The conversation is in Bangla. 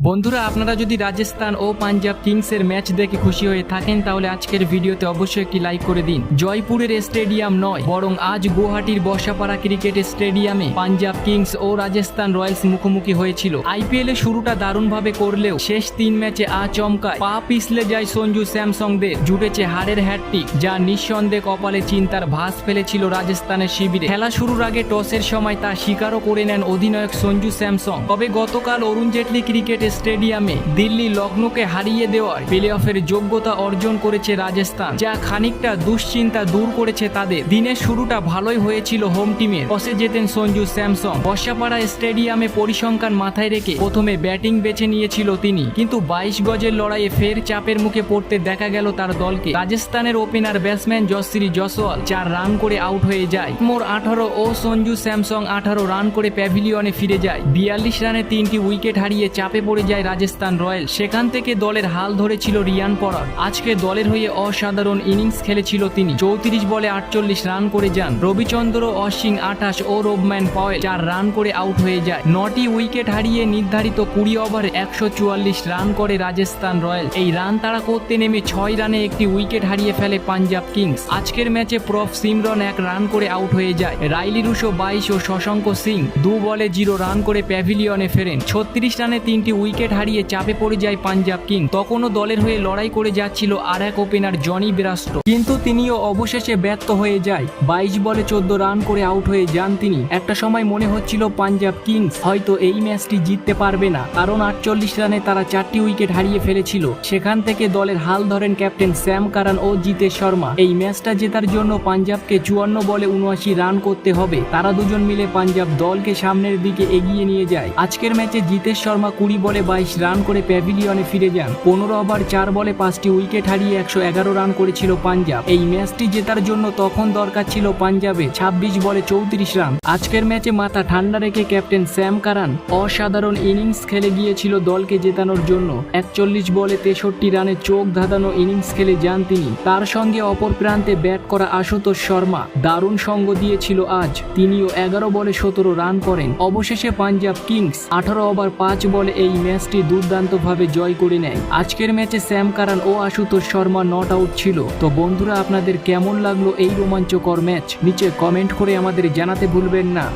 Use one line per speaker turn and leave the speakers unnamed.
বন্ধুরা, আপনারা যদি রাজস্থান ও পাঞ্জাব কিংসের ম্যাচ দেখে খুশি হয়ে থাকেন তাহলে আজকের ভিডিওতে অবশ্যই একটি লাইক করে দিন। জয়পুরের স্টেডিয়াম নয়, বরং আজ গুয়াহাটির বর্ষাপাড়া ক্রিকেট স্টেডিয়ামে পাঞ্জাব কিংস ও রাজস্থান রয়্যালস মুখোমুখি হয়েছিল। আইপিএল এ শুরুটা দারুণভাবে করলেও শেষ 3 ম্যাচে আচমকায় পা পিছলে যায় সঞ্জু স্যামসংদের। জুটেছে হারের হ্যাটট্রিক, যা নিঃসন্দেহে কপালে চিন্তার ভাঁজ ফেলেছিল রাজস্থানের শিবিরে। খেলা শুরুর আগে টসের সময় তা স্বীকারও করে নেন অধিনায়ক সঞ্জু স্যামসং। তবে গতকাল অরুণ জেটলি ক্রিকেট স্টেডিয়ামে দিল্লি লখনৌকে হারিয়ে দেওয়ার প্লে অফের যোগ্যতা অর্জন করেছে রাজস্থান, যা খানিকটা দুশ্চিন্তা দূর করেছে তাদের। দিনের শুরুটা ভালোই হয়েছিল হোম টিমের। টসে জেতেন সঞ্জু স্যামসং। বর্ষাপাড়া স্টেডিয়ামে পরিসংখ্যান মাথায় রেখে প্রথমে ব্যাটিং বেছে নিয়েছিল তিনি, কিন্তু 22 গজের লড়াইয়ে ফের চাপের মুখে পড়তে দেখা গেল তার দলকে। রাজস্থানের ওপেনার ব্যাটসম্যান যশস্বী জয়সওয়াল 4 রান করে আউট হয়ে যায়। মোর 18 ও সঞ্জু স্যামসং 18 রান করে প্যাভিলিয়নে ফিরে যায়। 42 রানে 3টি উইকেট হারিয়ে চাপে পড়ে যায় রাজস্থান রয়্যাল। সেখান থেকে দলের হাল ধরেছিল রিয়ান পরাগ। আজকে দলের হয়ে অসাধারণ ইনিংস খেলেছিল তিনি। 34 বলে 48 রান করে যান। রবিচন্দ্র অশ্বিন 28 ও রোবম্যান পয়েল 4 রান করে আউট হয়ে যায়। 9টি উইকেট হারিয়ে নির্ধারিত 20 ওভারে 144 রান করে রাজস্থান রয়্যাল। এই রান তাড়া করতে নেমে 6 রানে একটি উইকেট হারিয়ে ফেলে পাঞ্জাব কিংস। আজকের ম্যাচে প্রফ সিমরন 1 রান করে আউট হয়ে যায়। রাইলি রুশো 22 ও শশাঙ্ক সিং 2 বলে 0 রান করে প্যাভিলিয়নে ফেরেন। 36 রানে 3টি উইকেট হারিয়ে চাপে পড়ে যায় পাঞ্জাব কিং। তখনও দলের হয়ে লড়াই করে যাচ্ছিল আর এক ওপেনার জনি ব্রাস্টো, কিন্তু তিনিও অবশেষে ব্যর্থ হয়ে যায়। 22 বলে 14 রান করে আউট হয়ে যান তিনি। একটা সময় মনে হচ্ছিল পাঞ্জাব কিংস হয়তো এই ম্যাচটি জিততে পারবে না, কারণ 48 রানে তারা 4টি উইকেট হারিয়ে ফেলেছিল। সেখান থেকে দলের হাল ধরেন ক্যাপ্টেন স্যাম কারান ও জিতেশ শর্মা। এই ম্যাচটা জেতার জন্য পাঞ্জাবকে 54 বলে 79 রান করতে হবে। তারা দুজন মিলে পাঞ্জাব দলকে সামনের দিকে এগিয়ে নিয়ে যায়। আজকের ম্যাচে জিতেশ শর্মা 20 বলে 22 রান করে প্যাভিলিয়নে ফিরে যান। 15 ওভার 4 বলে 5টি উইকেট হারিয়ে 111 রান করেছিল পাঞ্জাব। এই ম্যাচটি জেতার জন্য তখন দরকার ছিল পাঞ্জাবে 26 বলে 34 রান। আজকের ম্যাচে মাথা ঠান্ডা রেখে ক্যাপ্টেন স্যাম কারান অসাধারণ ইনিংস খেলে গিয়েছিল দলকে জেতানোর জন্য। 41 বলে 63 রানে চোখ ধাঁধানো ইনিংস খেলে যান তিনি। তার সঙ্গে অপর প্রান্তে ব্যাট করা আশুতোষ শর্মা দারুণ সঙ্গ দিয়েছিল আজ। তিনিও 11 বলে 17 রান করেন। অবশেষে পাঞ্জাব কিংস 18 ওভার 5 বলে এই ম্যাচটি দুর্দান্তভাবে জয় করে নেয়। আজকের ম্যাচে স্যাম কারান ও আশুতোষ শর্মা নট আউট ছিল। তো বন্ধুরা, আপনাদের কেমন লাগলো এই রোমাঞ্চকর ম্যাচ নিচে কমেন্ট করে আমাদের জানাতে ভুলবেন না।